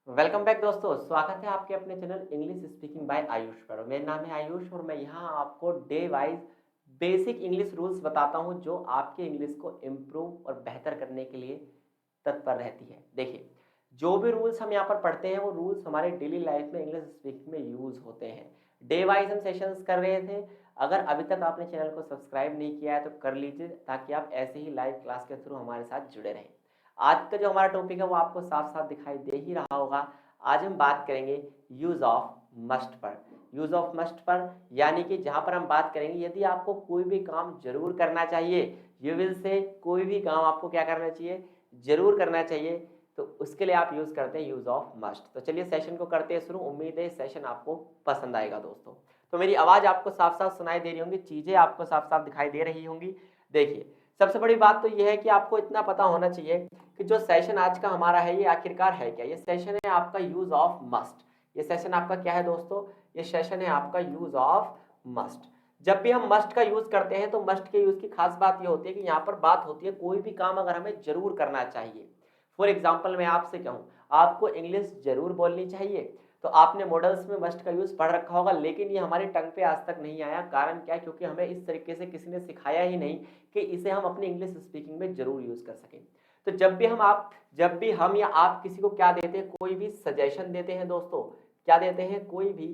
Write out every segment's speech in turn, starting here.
Welcome back दोस्तों, स्वागत है आपके अपने channel English speaking by Ayush पर। मेरा नाम है आयुष और मैं यहाँ आपको day wise basic English rules बताता हूँ जो आपके इंग्लिश को इम्प्रूव और बेहतर करने के लिए तत्पर रहती है। देखिए, जो भी रूल्स हम यहाँ पर पढ़ते हैं वो रूल्स हमारे डेली लाइफ में इंग्लिश स्पीकिंग में यूज होते हैं। डे वाइज हम सेशंस कर रहे थे। अगर अभी तक आपने चैनल को सब्सक्राइब नहीं किया है तो कर लीजिए, ताकि आप ऐसे ही लाइव क्लास के थ्रू हमारे साथ जुड़े रहें। आज का जो हमारा टॉपिक है वो आपको साफ साफ दिखाई दे ही रहा होगा। आज हम बात करेंगे यूज ऑफ मस्ट पर। यूज ऑफ मस्ट पर यानी कि जहां पर हम बात करेंगे यदि आपको कोई भी काम जरूर करना चाहिए, यू विल से कोई भी काम आपको क्या करना चाहिए, जरूर करना चाहिए, तो उसके लिए आप यूज करते हैं यूज ऑफ मस्ट। तो चलिए सेशन को करते हैं शुरू। उम्मीद है सेशन आपको पसंद आएगा दोस्तों। तो मेरी आवाज आपको साफ साफ सुनाई दे रही होंगी, चीजें आपको साफ साफ दिखाई दे रही होंगी। देखिए, सबसे बड़ी बात तो यह है कि आपको इतना पता होना चाहिए कि जो सेशन आज का हमारा है ये आखिरकार है क्या। ये सेशन है आपका यूज ऑफ मस्ट। ये सेशन आपका क्या है दोस्तों, ये सेशन है आपका यूज ऑफ मस्ट। जब भी हम मस्ट का यूज करते हैं तो मस्ट के यूज की खास बात ये होती है कि यहाँ पर बात होती है कोई भी काम अगर हमें जरूर करना चाहिए। फॉर एग्जाम्पल मैं आपसे कहूँ आपको इंग्लिश जरूर बोलनी चाहिए, तो आपने मॉडल्स में मस्ट का यूज पढ़ रखा होगा, लेकिन ये हमारी टंग पे आज तक नहीं आया। कारण क्या है, क्योंकि हमें इस तरीके से किसी ने सिखाया ही नहीं कि इसे हम अपनी इंग्लिश स्पीकिंग में जरूर यूज कर सकें। तो जब भी हम या आप किसी को क्या देते हैं, कोई भी सजेशन देते हैं दोस्तों, क्या देते हैं, कोई भी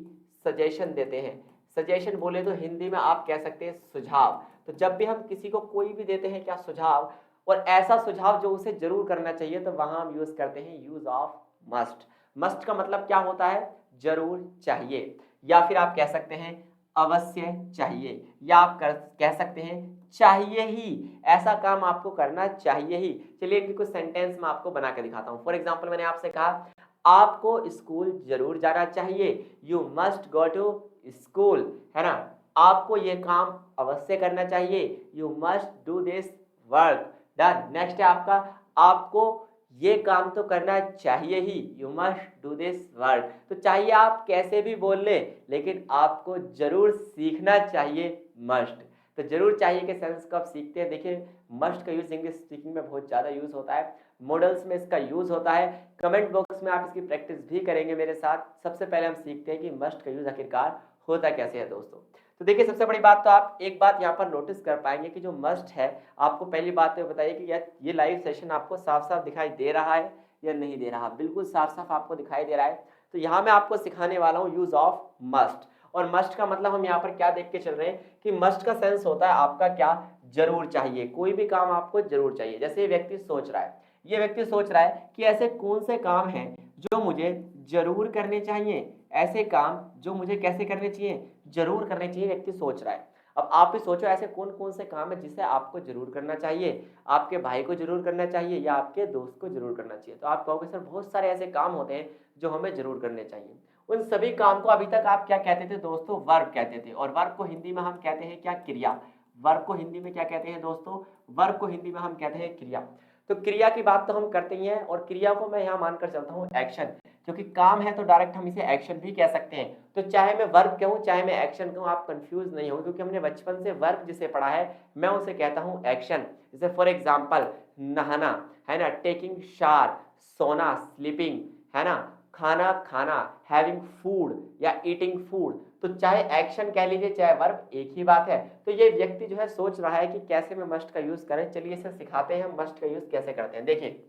सजेशन देते हैं। सजेशन बोले तो हिंदी में आप कह सकते हैं सुझाव। तो जब भी हम किसी को कोई भी देते हैं क्या, सुझाव, और ऐसा सुझाव जो उसे जरूर करना चाहिए, तो वहां हम यूज करते हैं यूज ऑफ मस्ट। मस्ट का मतलब क्या होता है, जरूर चाहिए, या फिर आप कह सकते हैं अवश्य चाहिए, या आप कह सकते हैं चाहिए ही, ऐसा काम आपको करना चाहिए ही। चलिए इनकी कुछ सेंटेंस मैं आपको बना के दिखाता हूं। फॉर एग्जांपल मैंने आपसे कहा आपको स्कूल जरूर जाना चाहिए, you must go to school, है ना। आपको ये काम अवश्य करना चाहिए, you must do this work. Done. Next है आपका, आपको ये काम तो करना चाहिए ही, you must do this work. तो चाहिए आप कैसे भी बोल ले, लेकिन आपको जरूर सीखना चाहिए, मस्ट। तो जरूर चाहिए के सेंस को आप सीखते हैं। देखिए, मस्ट का यूज इंग्लिश स्पीकिंग में बहुत ज्यादा यूज होता है, मॉडल्स में इसका यूज होता है। कमेंट बॉक्स में आप इसकी प्रैक्टिस भी करेंगे मेरे साथ। सबसे पहले हम सीखते हैं कि मस्ट का यूज आखिरकार होता कैसे है दोस्तों। तो देखिए, सबसे बड़ी बात तो आप एक बात यहाँ पर नोटिस कर पाएंगे कि जो मस्ट है, आपको पहली बात तो बताइए कि ये लाइव सेशन आपको साफ साफ दिखाई दे रहा है या नहीं दे रहा। बिल्कुल साफ साफ आपको दिखाई दे रहा है। तो यहाँ मैं आपको सिखाने वाला हूँ यूज ऑफ मस्ट। और मस्ट का मतलब हम यहाँ पर क्या देख के चल रहे हैं कि मस्ट का सेंस होता है आपका क्या, जरूर चाहिए। कोई भी काम आपको जरूर चाहिए। जैसे ये व्यक्ति सोच रहा है, ये व्यक्ति सोच रहा है कि ऐसे कौन से काम हैं जो मुझे जरूर करने चाहिए, ऐसे काम जो मुझे कैसे करने चाहिए, जरूर करने चाहिए, व्यक्ति सोच रहा है। अब आप भी सोचो ऐसे कौन कौन से काम है जिसे आपको जरूर करना चाहिए, आपके भाई को जरूर करना चाहिए या आपके दोस्त को जरूर करना चाहिए। तो आप कहोगे सर बहुत सारे ऐसे काम होते हैं जो हमें जरूर करने चाहिए। उन सभी काम को अभी तक आप क्या कहते थे दोस्तों, वर्ब कहते थे। और वर्ब को हिंदी में हम कहते हैं क्या, क्रिया। वर्ब को हिंदी में क्या कहते हैं दोस्तों, वर्ब को हिंदी में हम कहते हैं क्रिया। तो क्रिया की बात तो हम करते ही हैं, और क्रिया को मैं यहाँ मानकर चलता हूँ एक्शन, क्योंकि काम है तो डायरेक्ट हम इसे एक्शन भी कह सकते हैं। तो चाहे मैं वर्ब कहूँ चाहे मैं एक्शन कहूँ, आप कंफ्यूज नहीं हो, क्योंकि हमने बचपन से वर्ब जिसे पढ़ा है मैं उसे कहता हूँ एक्शन। जैसे फॉर एग्जाम्पल नहाना, है ना, टेकिंग शावर, सोना, स्लीपिंग, है ना, खाना खाना, हैविंग फूड या ईटिंग फूड। तो चाहे एक्शन कह लीजिए चाहे वर्ब, एक ही बात है। तो ये व्यक्ति जो है सोच रहा है कि कैसे मैं मस्ट का यूज करें। चलिए इसे सिखाते हैं हम मस्ट का यूज कैसे करते हैं। देखिए,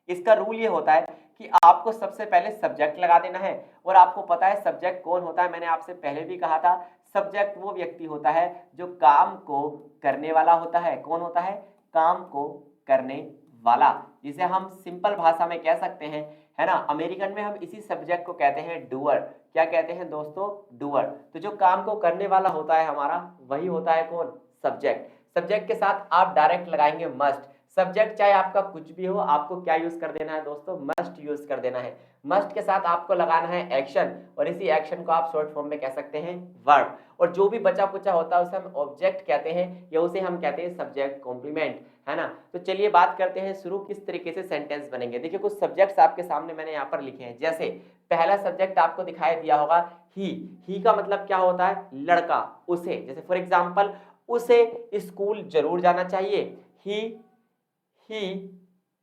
इसका रूल ये होता है कि आपको सबसे पहले सब्जेक्ट लगा देना है। और आपको पता है सब्जेक्ट कौन होता है, मैंने आपसे पहले भी कहा था, सब्जेक्ट वो व्यक्ति होता है जो काम को करने वाला होता है। कौन होता है, काम को करने वाला, जिसे हम सिंपल भाषा में कह सकते हैं, है ना। अमेरिकन में हम इसी सब्जेक्ट को कहते हैं डूअर। क्या कहते हैं दोस्तों, डूअर। तो जो काम को करने वाला होता है हमारा, वही होता है कौन, सब्जेक्ट। सब्जेक्ट के साथ आप डायरेक्ट लगाएंगे मस्ट। सब्जेक्ट चाहे आपका कुछ भी हो, आपको क्या यूज कर देना है दोस्तों, मस्ट यूज कर देना है। मस्ट के साथ आपको लगाना है एक्शन, और इसी एक्शन को आप शॉर्ट फॉर्म में कह सकते हैं वर्ब। और जो भी बचा कुचा होता है उसे हम ऑब्जेक्ट कहते हैं, या उसे हम कहते हैं सब्जेक्ट कॉम्प्लीमेंट, है ना। तो चलिए बात करते हैं शुरू, किस तरीके से सेंटेंस बनेंगे। देखिए, कुछ सब्जेक्ट्स आपके सामने मैंने यहाँ पर लिखे हैं। जैसे पहला सब्जेक्ट आपको दिखाई दिया होगा ही का मतलब क्या होता है, लड़का, उसे। जैसे फॉर एग्जाम्पल, उसे स्कूल जरूर जाना चाहिए, ही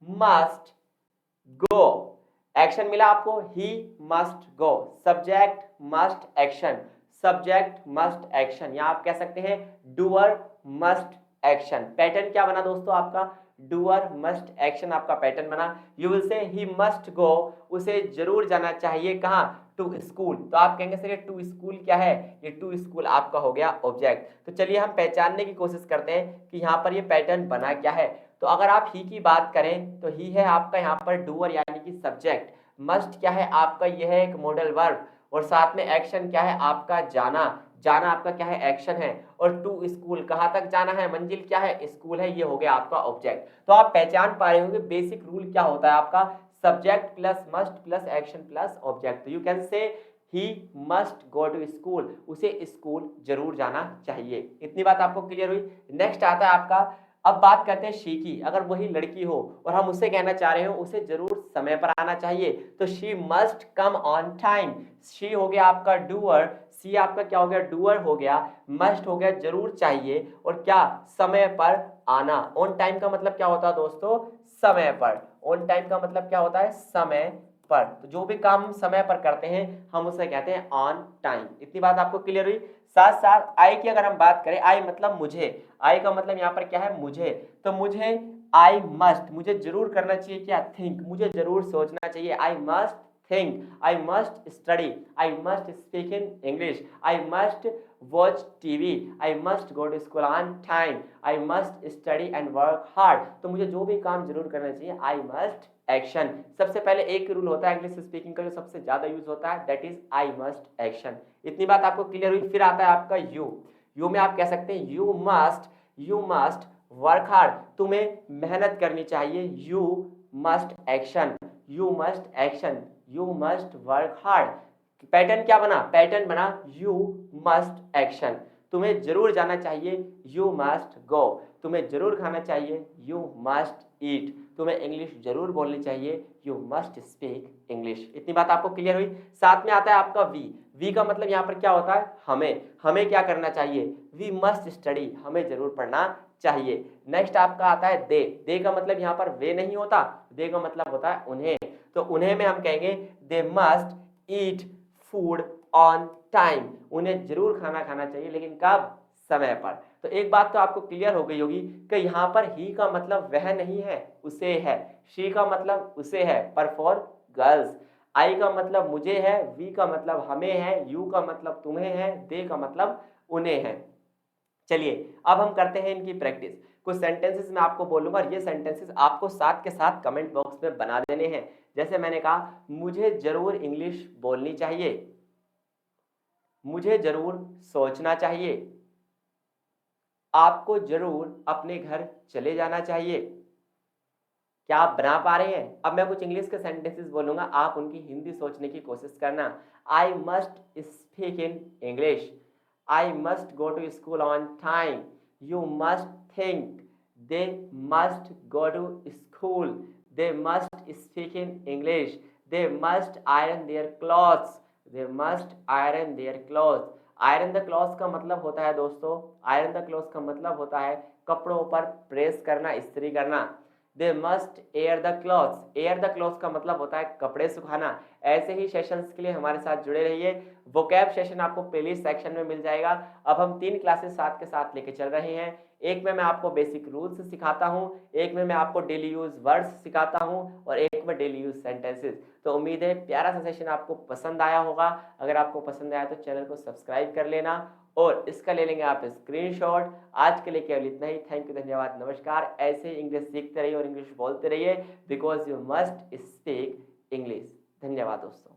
must go। एक्शन मिला आपको, ही मस्ट गो, subject must action, subject must action, या आप कह सकते हैं डूअर मस्ट एक्शन। पैटर्न क्या बना दोस्तों आपका, डूअर मस्ट एक्शन आपका पैटर्न बना। You will say he must गो, उसे जरूर जाना चाहिए कहाँ, टू स्कूल। तो आप कहेंगे सर ये टू स्कूल क्या है, ये टू स्कूल आपका हो गया ऑब्जेक्ट। तो चलिए हम पहचानने की कोशिश करते हैं कि यहाँ पर ये पैटर्न बना क्या है। तो अगर आप ही की बात करें तो ही है आपका यहाँ पर डूअर यानी कि सब्जेक्ट, मस्ट क्या है आपका, यह है एक मॉडल वर्ब, और साथ में एक्शन क्या है आपका जाना, जाना आपका क्या है एक्शन है, और टू स्कूल कहाँ तक जाना है, मंजिल क्या है स्कूल है, ये हो गया आपका ऑब्जेक्ट। तो आप पहचान पा रहे होंगे बेसिक रूल क्या होता है आपका, subject plus must plus action plus object. तो you can say he must go to school, उसे स्कूल जरूर जाना चाहिए। इतनी बात आपको क्लियर हुई। नेक्स्ट आता है आपका, अब बात करते हैं शी की। अगर वही लड़की हो और हम उससे कहना चाह रहे हो उसे जरूर समय पर आना चाहिए, तो she must come on time. She हो गया आपका डूअर, सी आपका क्या हो गया डूअर हो गया, मस्ट हो गया जरूर चाहिए, और क्या समय पर आना। ऑन टाइम का मतलब क्या होता है दोस्तों, समय पर। ऑन टाइम का मतलब क्या होता है, समय पर। तो जो भी काम हम समय पर करते हैं हम उसे कहते हैं ऑन टाइम। इतनी बात आपको क्लियर हुई। साथ साथ आई की अगर हम बात करें, आई मतलब मुझे, आई का मतलब यहाँ पर क्या है मुझे, तो मुझे आई मस्ट, मुझे जरूर करना चाहिए क्या, थिंक, मुझे जरूर सोचना चाहिए, I must think, I must study, I must speak in English, I must watch TV, I must go to school on time, I must study and work hard। तो मुझे जो भी काम जरूर करना चाहिए, I must एक्शन। सबसे पहले एक रूल होता है इंग्लिश स्पीकिंग का जो सबसे ज्यादा यूज होता है, that is I must action. इतनी बात आपको क्लियर हुई। फिर आता है आपका यू। यू में आप कह सकते हैं यू मस्ट वर्क हार्ड, तुम्हें मेहनत करनी चाहिए, you must action, you must action, you must work hard. Pattern क्या बना, पैटर्न बना यू मस्ट एक्शन, तुम्हें जरूर जाना चाहिए, यू मस्ट गो, तुम्हें जरूर खाना चाहिए, यू मस्ट ईट, तुम्हें इंग्लिश जरूर बोलनी चाहिए, यू मस्ट स्पीक इंग्लिश। इतनी बात आपको क्लियर हुई। साथ में आता है आपका वी। वी का मतलब यहाँ पर क्या होता है, हमें, हमें क्या करना चाहिए, वी मस्ट स्टडी, हमें जरूर पढ़ना चाहिए। नेक्स्ट आपका आता है दे। दे का मतलब यहाँ पर वे नहीं होता, दे का मतलब होता है उन्हें। तो उन्हें में हम कहेंगे they must eat food on time, उन्हें जरूर खाना खाना चाहिए, लेकिन कब, समय पर। तो एक बात तो आपको क्लियर हो गई होगी कि यहाँ पर ही का मतलब वह नहीं है, उसे है। शी का मतलब उसे है, पर फॉर गर्ल्स। आई का मतलब मुझे है, वी का मतलब हमें है, यू का मतलब तुम्हें है, दे का मतलब उन्हें है। चलिए अब हम करते हैं इनकी प्रैक्टिस। कुछ सेंटेंसेस मैं आपको बोलूंगा और ये सेंटेंसेस आपको साथ के साथ कमेंट बॉक्स में बना देने हैं। जैसे मैंने कहा, मुझे जरूर इंग्लिश बोलनी चाहिए, मुझे जरूर सोचना चाहिए, आपको जरूर अपने घर चले जाना चाहिए। क्या आप बना पा रहे हैं? अब मैं कुछ इंग्लिश के सेंटेंसेस बोलूंगा, आप उनकी हिंदी सोचने की कोशिश करना। I must speak in English, I must go to school on time, you must think, they must go to school, they must speak in English, they must iron their clothes, they must iron their clothes. Iron the clothes का मतलब होता है दोस्तों, iron the clothes का मतलब होता है कपड़ों पर प्रेस करना, इस्त्री करना। They must air the clothes, air the clothes का मतलब होता है कपड़े सुखाना। ऐसे ही सेशंस के लिए हमारे साथ जुड़े रहिए। वोकैब सेशन आपको प्लेलिस्ट सेक्शन में मिल जाएगा। अब हम 3 क्लासेस साथ के साथ लेके चल रहे हैं। एक में मैं आपको बेसिक रूल्स सिखाता हूँ, एक में मैं आपको डेली यूज वर्ड्स सिखाता हूँ, और एक में डेली यूज सेंटेंसेस। तो उम्मीद है प्यारा सा सेशन आपको पसंद आया होगा। अगर आपको पसंद आया तो चैनल को सब्सक्राइब कर लेना और इसका ले लेंगे आप स्क्रीनशॉट। आज के लिए केवल इतना ही। थैंक यू, धन्यवाद, नमस्कार। ऐसे ही इंग्लिश सीखते रहिए और इंग्लिश बोलते रहिए, because you must speak English. धन्यवाद दोस्तों।